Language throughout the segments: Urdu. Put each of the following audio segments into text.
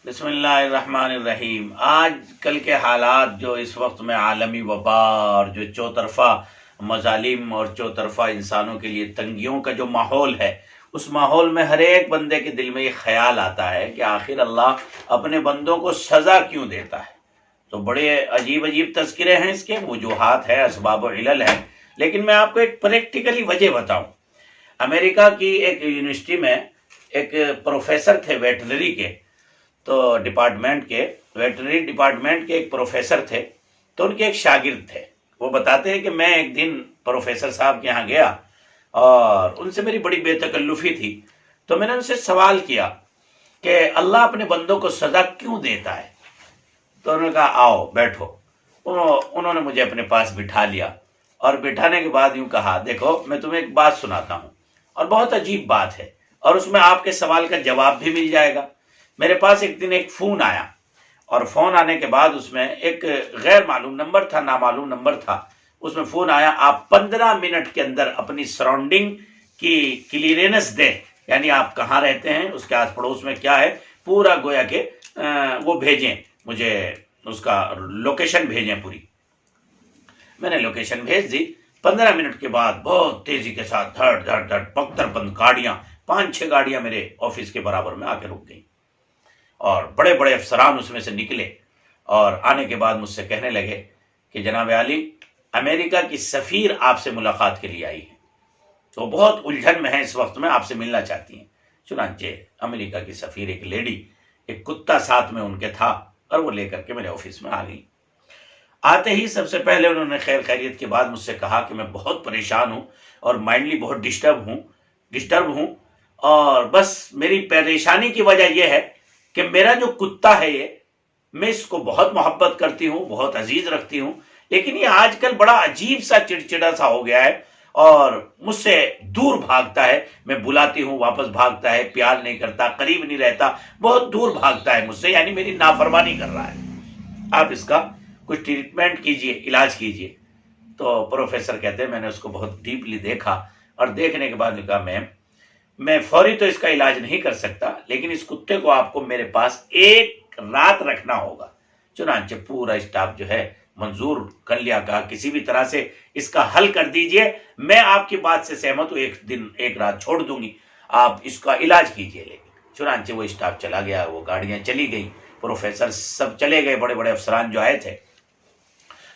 بسم اللہ الرحمن الرحیم۔ آج کل کے حالات جو اس وقت میں عالمی وبا اور جو چوطرفہ مظالم اور چوطرفہ انسانوں کے لیے تنگیوں کا جو ماحول ہے، اس ماحول میں ہر ایک بندے کے دل میں یہ خیال آتا ہے کہ آخر اللہ اپنے بندوں کو سزا کیوں دیتا ہے۔ تو بڑے عجیب عجیب تذکرے ہیں، اس کے وجوہات ہیں، اسباب و علل ہیں، لیکن میں آپ کو ایک پریکٹیکلی وجہ بتاؤں۔ امریکہ کی ایک یونیورسٹی میں ایک پروفیسر تھے ویٹرنری کے، تو ویٹرنری ڈپارٹمنٹ کے ایک پروفیسر تھے، تو ان کے ایک شاگرد تھے۔ وہ بتاتے ہیں کہ میں ایک دن پروفیسر صاحب کے یہاں گیا اور ان سے میری بڑی بے تکلفی تھی، تو میں نے ان سے سوال کیا کہ اللہ اپنے بندوں کو سزا کیوں دیتا ہے؟ تو انہوں نے کہا آؤ بیٹھو۔ انہوں نے مجھے اپنے پاس بٹھا لیا اور بٹھانے کے بعد یوں کہا، دیکھو میں تمہیں ایک بات سناتا ہوں اور بہت عجیب بات ہے، اور اس میں آپ کے سوال کا جواب بھی مل جائے گا۔ میرے پاس ایک دن ایک فون آیا، اور فون آنے کے بعد اس میں ایک غیر معلوم نمبر تھا، نامعلوم نمبر تھا۔ اس میں فون آیا، آپ 15 منٹ کے اندر اپنی سراؤنڈنگ کی کلیئرنس دیں، یعنی آپ کہاں رہتے ہیں، اس کے آس پڑوس میں کیا ہے، پورا گویا کہ وہ بھیجیں مجھے، اس کا لوکیشن بھیجیں پوری۔ میں نے لوکیشن بھیج دی۔ 15 منٹ کے بعد بہت تیزی کے ساتھ دھڑ دھڑ دھڑ پختر بند گاڑیاں، 5-6 گاڑیاں میرے آفس کے برابر میں آ کے رک گئیں، اور بڑے بڑے افسران اس میں سے نکلے، اور آنے کے بعد مجھ سے کہنے لگے کہ جناب عالی، امریکہ کی سفیر آپ سے ملاقات کے لیے آئی ہے، تو بہت الجھن میں ہے اس وقت میں، آپ سے ملنا چاہتی ہیں۔ چنانچہ امریکہ کی سفیر ایک لیڈی، ایک کتا ساتھ میں ان کے تھا، اور وہ لے کر کے میرے آفس میں آ گئی۔ آتے ہی سب سے پہلے انہوں نے خیر خیریت کے بعد مجھ سے کہا کہ میں بہت پریشان ہوں اور مائنڈلی بہت ڈسٹرب ہوں، اور بس میری پریشانی کی وجہ یہ ہے کہ میرا جو کتا ہے، یہ میں اس کو بہت محبت کرتی ہوں، بہت عزیز رکھتی ہوں، لیکن یہ آج کل بڑا عجیب سا چڑچڑا سا ہو گیا ہے، اور مجھ سے دور بھاگتا ہے۔ میں بلاتی ہوں واپس بھاگتا ہے، پیار نہیں کرتا، قریب نہیں رہتا، بہت دور بھاگتا ہے مجھ سے، یعنی میری نافرمانی کر رہا ہے۔ آپ اس کا کچھ ٹریٹمنٹ کیجئے، علاج کیجئے۔ تو پروفیسر کہتے ہیں میں نے اس کو بہت ڈیپلی دیکھا، اور دیکھنے کے بعد کہا میم، میں فوری تو اس کا علاج نہیں کر سکتا، لیکن اس کتے کو آپ کو میرے پاس ایک رات رکھنا ہوگا۔ چنانچہ پورا اسٹاف جو ہے منظور کر لیا، کہا کسی بھی طرح سے اس کا حل کر دیجئے، میں آپ کی بات سے سہمت ہوں، ایک دن ایک رات چھوڑ دوں گی، آپ اس کا علاج کیجئے۔ لیکن چنانچہ وہ اسٹاف چلا گیا، وہ گاڑیاں چلی گئی، پروفیسر سب چلے گئے، بڑے بڑے افسران جو آئے تھے۔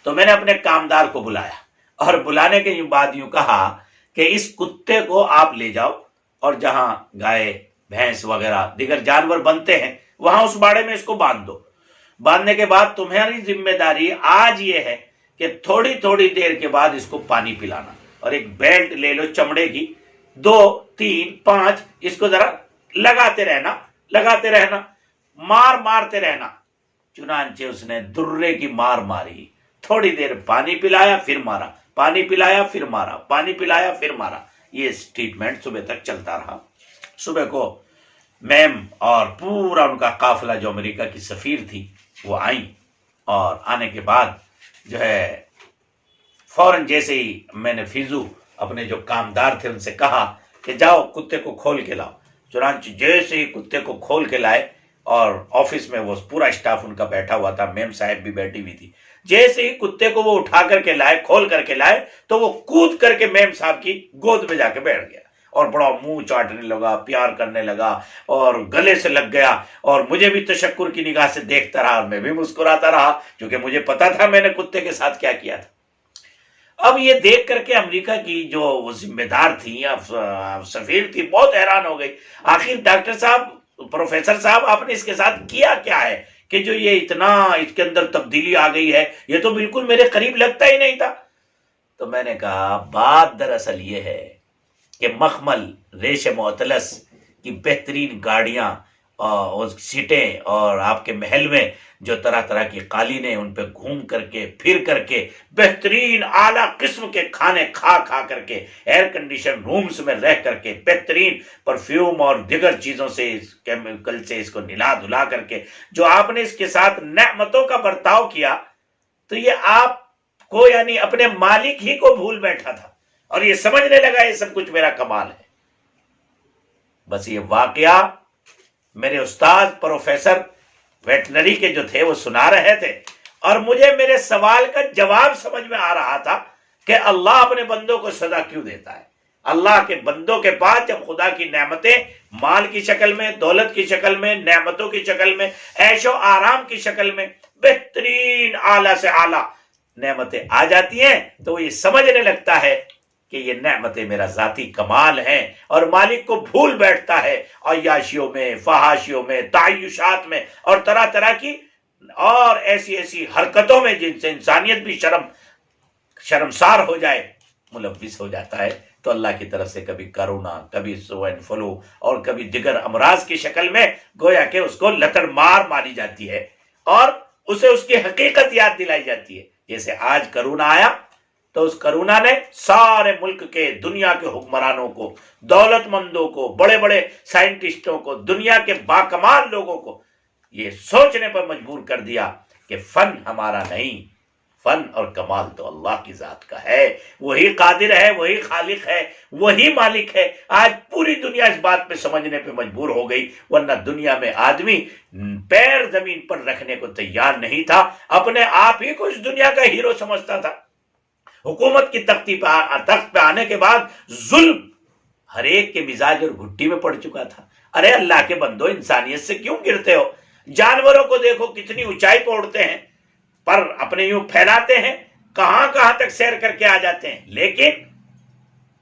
تو میں نے اپنے کامدار کو بلایا، اور بلانے کے بعد یوں کہا کہ اس کتے کو آپ لے جاؤ، اور جہاں گائے بھینس وغیرہ دیگر جانور بنتے ہیں وہاں اس باڑے میں اس کو باندھ دو۔ باندھنے کے بعد تمہاری ذمہ داری آج یہ ہے کہ تھوڑی تھوڑی دیر کے بعد اس کو پانی پلانا، اور ایک بیلٹ لے لو چمڑے کی، 2 3 5 اس کو ذرا لگاتے رہنا، مارتے رہنا۔ چنانچہ اس نے درے کی مار ماری، تھوڑی دیر پانی پلایا پھر مارا، پانی پلایا پھر مارا، پانی پلایا پھر مارا۔ یہ ٹریٹمنٹ صبح تک چلتا رہا۔ صبح کو میم اور پورا ان کا قافلہ جو امریکہ کی سفیر تھی وہ آئیں، اور آنے کے بعد جو ہے فوراً جیسے ہی میں نے فیضو اپنے جو کامدار تھے ان سے کہا کہ جاؤ کتے کو کھول کے لاؤ۔ چنانچہ جیسے ہی کتے کو کھول کے لائے، اور آفس میں وہ پورا اسٹاف ان کا بیٹھا ہوا تھا، میم صاحب بھی بیٹھی ہوئی تھی، جیسے ہی کتے کو وہ اٹھا کر کے لائے، کھول کر کے لائے، تو وہ کود کر کے میم صاحب کی گود میں جا کے بیٹھ گیا، اور بڑا منہ چاٹنے لگا، پیار کرنے لگا، اور گلے سے لگ گیا، اور مجھے بھی تشکر کی نگاہ سے دیکھتا رہا، اور میں بھی مسکراتا رہا، کیونکہ مجھے پتا تھا میں نے کتے کے ساتھ کیا کیا تھا۔ اب یہ دیکھ کر کے امریکہ کی جو وہ ذمہ دار تھی یا سفیر تھی بہت حیران ہو گئی، آخر ڈاکٹر صاحب، پروفیسر صاحب، آپ نے اس کے ساتھ کیا کیا ہے کہ جو یہ اتنا اس کے اندر تبدیلی آ گئی ہے، یہ تو بالکل میرے قریب لگتا ہی نہیں تھا۔ تو میں نے کہا بات دراصل یہ ہے کہ مخمل ریشم و اطلس کی بہترین گاڑیاں اور سیٹیں، اور آپ کے محل میں جو طرح طرح کی قالینیں، ان پہ گھوم کر کے پھر کر کے بہترین اعلیٰ قسم کے کھانے کھا کر کے، ایئر کنڈیشن رومز میں رہ کر کے، بہترین پرفیوم اور دیگر چیزوں سے، کیمیکل سے اس کو نلا دھلا کر کے جو آپ نے اس کے ساتھ نعمتوں کا برتاؤ کیا، تو یہ آپ کو یعنی اپنے مالک ہی کو بھول بیٹھا تھا، اور یہ سمجھنے لگا یہ سب کچھ میرا کمال ہے۔ بس یہ واقعہ میرے استاد پروفیسر ویٹنری کے جو تھے وہ سنا رہے تھے، اور مجھے میرے سوال کا جواب سمجھ میں آ رہا تھا کہ اللہ اپنے بندوں کو سزا کیوں دیتا ہے۔ اللہ کے بندوں کے پاس جب خدا کی نعمتیں مال کی شکل میں، دولت کی شکل میں، نعمتوں کی شکل میں، عیش و آرام کی شکل میں، بہترین اعلیٰ سے اعلیٰ نعمتیں آ جاتی ہیں، تو وہ یہ سمجھنے لگتا ہے کہ یہ نعمتیں میرا ذاتی کمال ہیں، اور مالک کو بھول بیٹھتا ہے عیاشیوں میں، فحاشیوں میں، تعیشات میں، اور طرح طرح کی اور ایسی ایسی حرکتوں میں جن سے انسانیت بھی شرمسار ہو جائے، ملوث ہو جاتا ہے۔ تو اللہ کی طرف سے کبھی کرونا، کبھی سوائن فلو، اور کبھی دیگر امراض کی شکل میں گویا کہ اس کو لتڑ مار ماری جاتی ہے، اور اسے اس کی حقیقت یاد دلائی جاتی ہے۔ جیسے آج کرونا آیا تو اس کرونا نے سارے ملک کے، دنیا کے حکمرانوں کو، دولت مندوں کو، بڑے بڑے سائنٹسٹوں کو، دنیا کے باکمال لوگوں کو یہ سوچنے پر مجبور کر دیا کہ فن ہمارا نہیں، فن اور کمال تو اللہ کی ذات کا ہے، وہی قادر ہے، وہی خالق ہے، وہی مالک ہے۔ آج پوری دنیا اس بات پہ سمجھنے پہ مجبور ہو گئی، ورنہ دنیا میں آدمی پیر زمین پر رکھنے کو تیار نہیں تھا، اپنے آپ ہی کو اس دنیا کا ہیرو سمجھتا تھا۔ حکومت کی تخت پہ آنے کے بعد ظلم ہر ایک کے مزاج اور گھٹی میں پڑ چکا تھا۔ ارے اللہ کے بندو، انسانیت سے کیوں گرتے ہو؟ جانوروں کو دیکھو کتنی اونچائی پہ اڑتے ہیں، پر اپنے یوں پھیلاتے ہیں، کہاں کہاں تک سیر کر کے آ جاتے ہیں، لیکن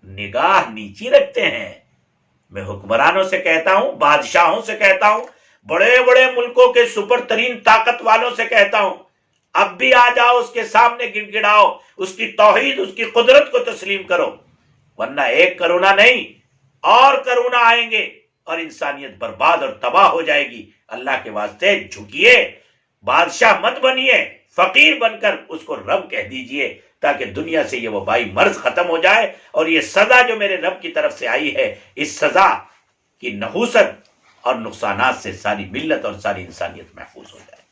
نگاہ نیچی رکھتے ہیں۔ میں حکمرانوں سے کہتا ہوں، بادشاہوں سے کہتا ہوں، بڑے بڑے ملکوں کے سپر ترین طاقت والوں سے کہتا ہوں، اب بھی آ جاؤ، اس کے سامنے گڑ گڑاؤ، اس کی توحید، اس کی قدرت کو تسلیم کرو، ورنہ ایک کرونا نہیں اور کرونا آئیں گے اور انسانیت برباد اور تباہ ہو جائے گی۔ اللہ کے واسطے جھکیے، بادشاہ مت بنیے، فقیر بن کر اس کو رب کہہ دیجئے، تاکہ دنیا سے یہ وبائی مرض ختم ہو جائے، اور یہ سزا جو میرے رب کی طرف سے آئی ہے، اس سزا کی نحوست اور نقصانات سے ساری ملت اور ساری انسانیت محفوظ ہو جائے۔